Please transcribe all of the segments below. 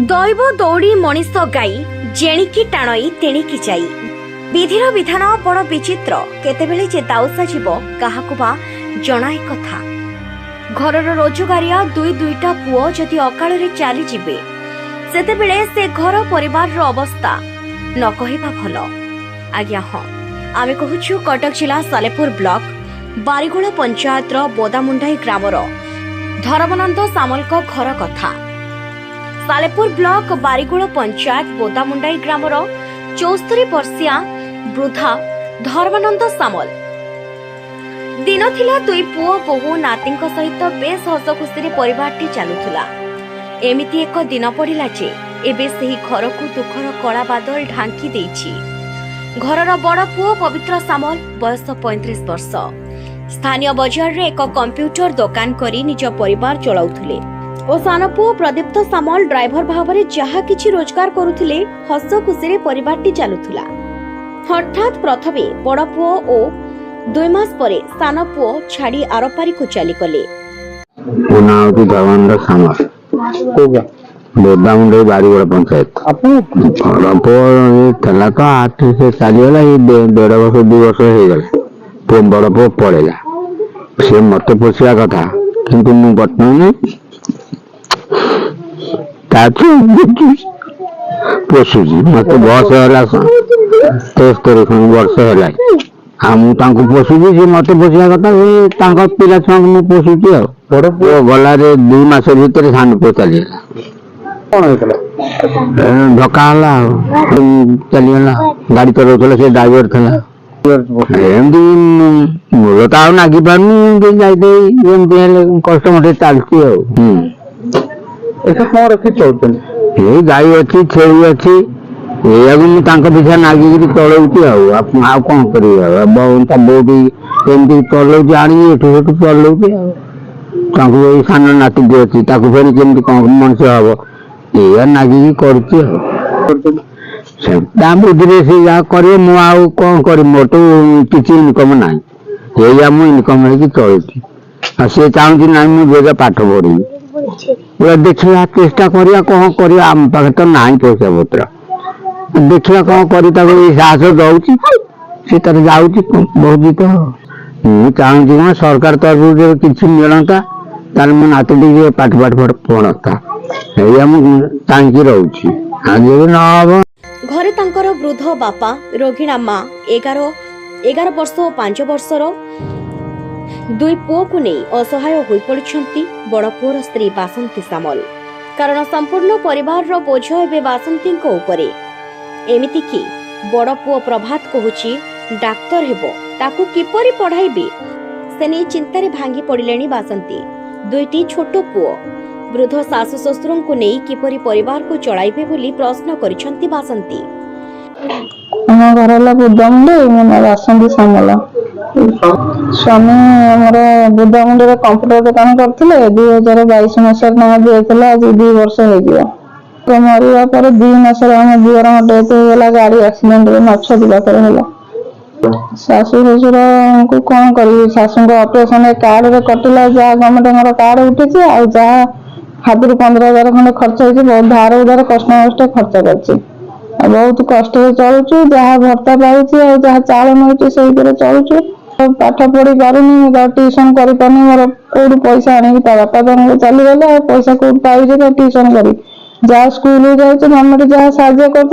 दैव दौड़ी मनीष गाई जेणिकी टाणई तेणिकी जाई विधिर विधान बड़ विचित्र केतेबेले जे दाउ साजिब काहाकु बा जणाए कथा। घरर रोजगारिया दुईटा पुओ जदि अकाल रे चली जिबे सेतेबेले से घर परिवार अवस्था न कहिबा भल। आज्ञा हाँ, आमे कहूछु कटक जिला सालेपुर ब्लॉक बारिगोला पंचायत बोदामुंडाई ग्रामर धर्मानंद सामल घर कथा। सालेपुर ब्लॉक बारिगोला पंचायत बोदामुंडाई ग्रामर 74 वर्षिया वृद्धा धर्मानंद सामल दिन थिला दुई पुओ बहु नाती सहित बेस हस खुशी परिवारटी चलुला। एमिति एक दिन पड़िला जे एबे सेही घर को दुखर कला बादल ढांकी देछि। घरर बड़ पुओ पवित्र सामल बयस 35 वर्ष स्थानीय बजार रे एक कंप्यूटर दुकान करी निज परिवार चलाउथिले और सान पुओ प्रदीप्त सामल ड्राइवर भाव में जहा किछि रोजगार करुथिले। हस खुशी परिवारटी चलुला। हठात प्रथमे बड़ पुओ और 2 मास परे सान पुओ छाड़ी आरपारी को चली गले। धर्मानंद सामल बोदामुंडाई बारिगोला पंचायत बड़ पुओ थला तो 8 से चलीगला। 1.5 वर्ष 2 वर्ष हो गला। बड़ पुओ पड़ेगा से मत पोषिया कथा किंतु मु बर्तमान पोषुची मत बस है 73 वर्ष है पोषुची सी मत पोषिया कथा पिला छुआ मुझे पोषुची। गला 2 मास भर सान पुओ चलीगला धक्का चलीगला। गाड़ी चलाऊला से ड्राइवर था एमती मूल तो आगे नागी पार्टी जाते कष्ट मटे चलती गाई अच्छी छेली अच्छी या पिछा नागिक चलाऊँ कौन कर बोटी चलाऊँ आनी चलाऊँ सान नाती अच्छी फिर केमती कौन मनुष्य हम या नागिक कर बुद्धि से जहाँ कर कौन कर मोर तो किसी इनकम ना मुझे इनकम चलुची सी चाहूँ ना मुझे पाठ पढ़ी देखा चेष्टा करा कौन कर आम पाखे तो ना पैसा पत्र देखा कौन कर साहस दौर सी तर जाऊँ बहुत तो मुझे चाहूँ कौन सरकार तरफ किसी मिलता ताल मो नाती पाठ पाठ पढ़ता चाहिए रोचे आज न हम घरे तांकर वृद्ध बापा रोगिणा माँ 11 वर्ष और 5 वर्षर 2 पुओ को नहीं असहाय हो पड़ती बड़ पुओर स्त्री बासंती सामल। कारण संपूर्ण परिवार रो बोझ एबे बासंती उपरे। एमिति कि बड़ पुओ प्रभात कहूची डाक्टर हेबो ताकू किपरि पढ़ाइबे से नहीं चिंतारे भांगी पड़िलेनी बासंती। 2टी छोट पुओ वृद्ध सासु ससुर को नहीं किपरि परिवार को चलाइबे बोली प्रश्न करिसंती बासंती। हम घर बुदामुंडे मो बासंती सामल स्वामी आमर बुदामुंडे कंप्यूटर दुकान करते 2022 मसीह ना दिया आज 2 वर्ष हो मरवा पर 2 मास दिवर डेथ होगा गाड़ी एक्सीडेंट नछदी पाखे है। शाशु शशुर को कौन करी शाशु ऑपरेशन कार्ड रे कटिला जहाँ गवर्नमेंट कार्ड उठी आ जहाँ हाथ 15,000 खंड खर्च हो बहुत धार उधार कष्ट मस्ट खर्च कर बहुत कष्ट चलुचु जहाँ भत्ता पाऊँ जहाँ चाल मिलूँ से चलुचु पाठ पढ़ी पारूनी ट्यूशन कर मोर कौट पैसा आनी बापा तो चली गले पैसा कौट पाई ट्यूशन करी जहाँ स्कूल जाऊँ गवर्नमेंट जहाँ साहय कर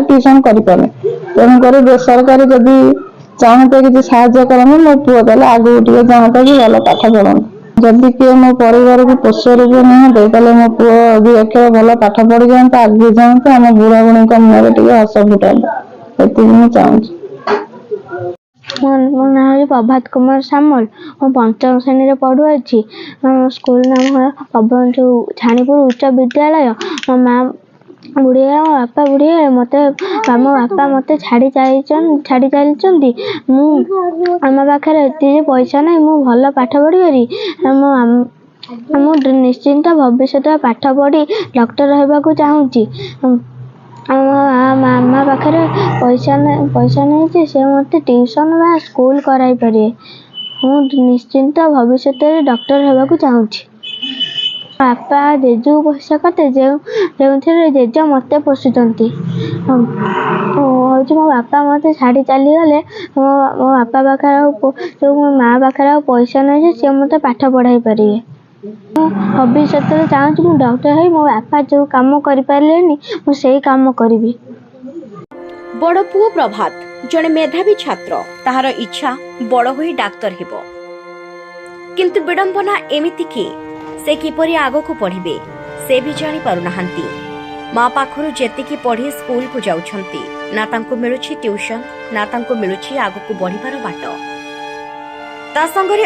ट्यूशन कर तेणुक बेसरकारी जदि चाहते कि साहय करनी मो पुओ तेल आगू टे चाहता कि भल पाठ पढ़ते जदि किए मो परिवार को पोष रूप निहते मो पुओ 2 अक्षर भल पाठ पढ़ी जाता आगे जाता आम बुढ़ा बुढ़ी मुहर टे हस फुटाता ये चाहूँ। मो ना प्रभात कुमार सामल मो 5म श्रेणी में पढ़ुआछि। स्कूल नाम है जो छाणीपुर उच्च विद्यालय। मो माँ बुढ़ी मो बापा बुढ़ी मत मो बापा मत छाड़ी चलती आम पाखे ये पैसा ना मु भल पाठ पढ़ी करी निश्चिंत भविष्य पाठ पढ़ी डॉक्टर होगा चाहूँगी। मामा पाखे पैसा नहीं से मत ट्यूशन व स्कूल कराई पारे। मु निश्चिंत भविष्य डॉक्टर होगा चाहूँगी। ବାପା ଜେଜୁ ପଇସା କଟେ ଯେଉଁଥିରେ ଜେଜେ ମୋତେ ପୋଷୁଛନ୍ତି। ହେଉଛି ମୋ ବାପା ମୋତେ ଛାଡ଼ି ଚାଲିଗଲେ ମୋ ବାପା ପାଖରେ ଯେଉଁ ମୋ ମା ପାଖରେ ଆଉ ପଇସା ନାହିଁ ଯେ ସିଏ ମୋତେ ପାଠ ପଢ଼ାଇ ପାରିବେ। ମୁଁ ଭବିଷ୍ୟତରେ ଚାହୁଁଛି ମୁଁ ଡକ୍ଟର ହେଇ ମୋ ବାପା ଯେଉଁ କାମ କରିପାରିଲେନି ମୁଁ ସେଇ କାମ କରିବି। ବଡ଼ ପୁଅ ପ୍ରଭାତ ଜଣେ ମେଧାବୀ ଛାତ୍ର। ତାହାର ଇଚ୍ଛା ବଡ଼ ହୋଇ ଡାକ୍ତର ହେବ। କିନ୍ତୁ ବିଡ଼ମ୍ବନା ଏମିତି କି ସେ କିପରି ଆଗକୁ ପଢ଼ିବେ ସେ ବି ଜାଣିପାରୁନାହାନ୍ତି। ମା ପାଖରୁ ଯେତିକି ପଢ଼ି ସ୍କୁଲକୁ ଯାଉଛନ୍ତି ନା ତାଙ୍କୁ ମିଳୁଛି ଟ୍ୟୁସନ ନା ତାଙ୍କୁ ମିଳୁଛି ଆଗକୁ ବଢ଼ିବାର ବାଟ। ତା ସାଙ୍ଗରେ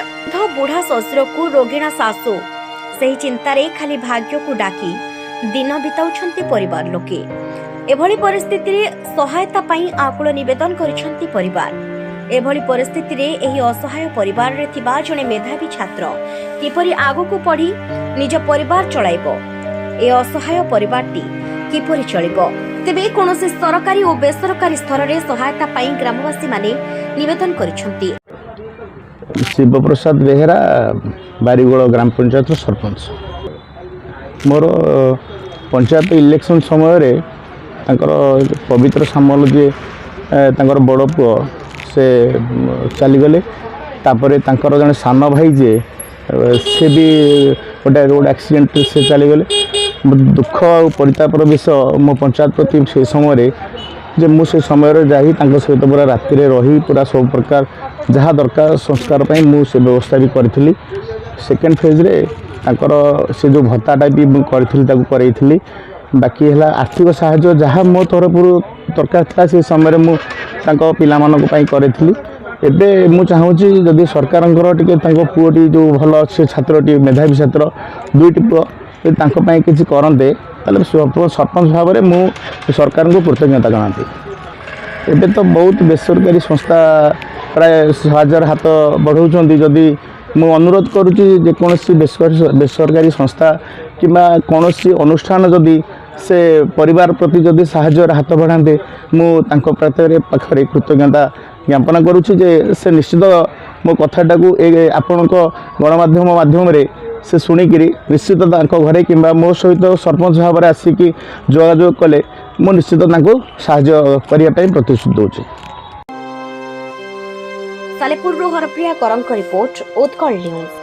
ବୁଢ଼ା ଶ୍ୱଶୁରକୁ ରୋଗିଣା ଶାଶୁ, ସେହି ଚିନ୍ତାରେ ଖାଲି ଭାଗ୍ୟକୁ ଡାକି ଦିନ ବିତାଉଛନ୍ତି ପରିବାର ଲୋକେ। ଏଭଳି ପରିସ୍ଥିତିରେ ସହାୟତା ପାଇଁ ଆକୁଳ ନିବେଦନ କରିଛନ୍ତି ପରିବାର। ଏଭଳି ପରିସ୍ଥିତିରେ ଏହି ଅସହାୟ ପରିବାରରେ ଥିବା ଜଣେ ମେଧାବୀ ଛାତ୍ର କିପରି ଆଗକୁ ପଢ଼ି ନିଜ ପରିବାର ଚଳାଇବ, ଏ ଅସହାୟ ପରିବାରଟି କିପରି ଚଳିବ? ତେବେ କୌଣସି ସରକାରୀ ଓ ବେସରକାରୀ ସ୍ତରରେ ସହାୟତା ପାଇଁ ଗ୍ରାମବାସୀମାନେ ନିବେଦନ କରିଛନ୍ତି। ଶିବପ୍ରସାଦ ବେହେରା, ବାରିଗୋଳ ଗ୍ରାମ ପଞ୍ଚାୟତର ସରପଞ୍ଚ। ମୋର ପଞ୍ଚାୟତ ଇଲେକ୍ସନ ସମୟରେ ତାଙ୍କର ପବିତ୍ର ସାମଲ ଯିଏ ତାଙ୍କର ବଡ଼ ପୁଅ ସେ ଚାଲିଗଲେ। ତାପରେ ତାଙ୍କର ଜଣେ ସାନ ଭାଇ ଯିଏ ସେ ବି ଗୋଟେ ରୋଡ଼ ଆକ୍ସିଡେଣ୍ଟରେ ସେ ଚାଲିଗଲେ। ଦୁଃଖ ଆଉ ପରିତାପର ବିଷୟ ମୋ ପଞ୍ଚାୟତ ପ୍ରତି ସେ ସମୟରେ ଯେ ମୁଁ ସେ ସମୟରେ ଯାଇ ତାଙ୍କ ସହିତ ପୁରା ରାତିରେ ରହି ପୁରା ସବୁ ପ୍ରକାର ଯାହା ଦରକାର ସଂସ୍କାର ପାଇଁ ମୁଁ ସେ ବ୍ୟବସ୍ଥା ବି କରିଥିଲି। ସେକେଣ୍ଡ ଫେଜ୍ରେ ତାଙ୍କର ସେ ଯେଉଁ ଭତ୍ତାଟା ବି ମୁଁ କରିଥିଲି ତାକୁ କରେଇଥିଲି। ବାକି ହେଲା ଆର୍ଥିକ ସାହାଯ୍ୟ ଯାହା ମୋ ତରଫରୁ ଦରକାର ଥିଲା ସେ ସମୟରେ ମୁଁ ତାଙ୍କ ପିଲାମାନଙ୍କ ପାଇଁ କରିଥିଲି। ଏବେ ମୁଁ ଚାହୁଁଛି ଯଦି ସରକାରଙ୍କର ଟିକେ ତାଙ୍କ ପୁଅଟି ଯେଉଁ ଭଲ ଅଛି ଛାତ୍ରଟି ମେଧାବୀ ଛାତ୍ର, ଦୁଇଟି ପୁଅ, ଯଦି ତାଙ୍କ ପାଇଁ କିଛି କରନ୍ତେ ତାହେଲେ ସରପଞ୍ଚ ଭାବରେ ମୁଁ ସରକାରଙ୍କୁ କୃତଜ୍ଞତା ଜଣାନ୍ତି। ଏବେ ତ ବହୁତ ବେସରକାରୀ ସଂସ୍ଥା ପ୍ରାୟ ସାହାଯ୍ୟର ହାତ ବଢ଼ାଉଛନ୍ତି। ଯଦି ମୁଁ ଅନୁରୋଧ କରୁଛି ଯେକୌଣସି ବେସରକାରୀ ସଂସ୍ଥା କିମ୍ବା କୌଣସି ଅନୁଷ୍ଠାନ ଯଦି ସେ ପରିବାର ପ୍ରତି ଯଦି ସାହାଯ୍ୟର ହାତ ବଢ଼ାନ୍ତେ ମୁଁ ତାଙ୍କ ପାଖରେ କୃତଜ୍ଞତା ଜ୍ଞାପନ କରୁଛି ଯେ ସେ ନିଶ୍ଚିତ ମୋ କଥାଟାକୁ ଆପଣଙ୍କ ଗଣମାଧ୍ୟମ ମାଧ୍ୟମରେ ସେ ଶୁଣିକିରି ନିଶ୍ଚିତ ତାଙ୍କ ଘରେ କିମ୍ବା ମୋ ସହିତ ସରପଞ୍ଚ ଭାବରେ ଆସିକି ଯୋଗାଯୋଗ କଲେ ମୁଁ ନିଶ୍ଚିତ ତାଙ୍କୁ ସାହାଯ୍ୟ କରିବା ପାଇଁ ପ୍ରତିଶ୍ରୁତି ଦେଉଛି। ସାଲେପୁରରୁ ହରପ୍ରିୟା କରଙ୍କ ରିପୋର୍ଟ, ଉତ୍କଳ ନ୍ୟୁଜ୍।